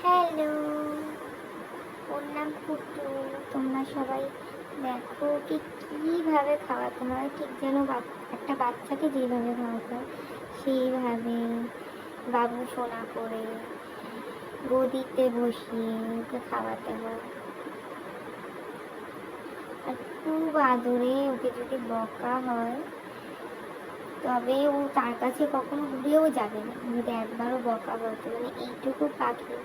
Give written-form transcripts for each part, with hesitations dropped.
Hello, ওর নাম পুটু। তোমরা সবাই দেখো ওকে কীভাবে খাওয়াতে হয়, ঠিক যেন একটা বাচ্চাকে যেভাবে খাওয়াতে হয় সেইভাবে বাবু সোনা করে গদিতে বসিয়ে ওকে খাওয়াতে হয়। আর খুব আদরে ওকে যদি বকা হয় তবে ও তার কাছে কখনো ঘুরেও যাবে না, যদি একবারও বকা বলতে। মানে এইটুকু পাখি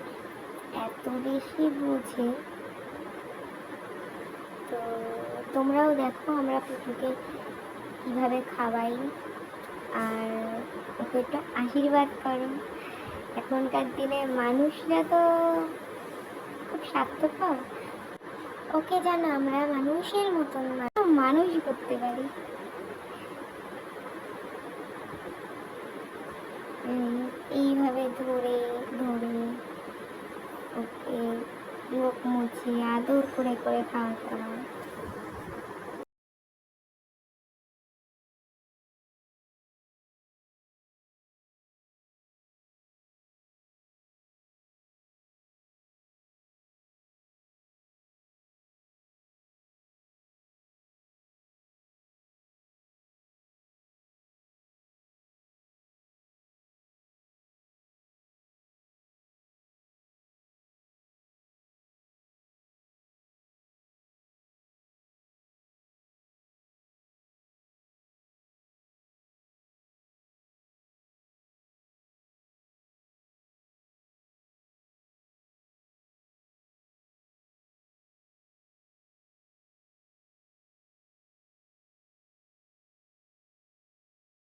এত বেশি বুঝে। তো তোমরাও দেখো আমরা পুটুকে কীভাবে খাওয়াই, আর ওকে একটু আশীর্বাদ করো। এখনকার দিনে মানুষরা তো খুব স্বার্থপর, ওকে যেন আমরা মানুষের মতন মানুষ করতে পারি। এইভাবে ধরে ধরে ওকে মুখ মুছিয়ে আদর করে করে খাওয়াতে হয়।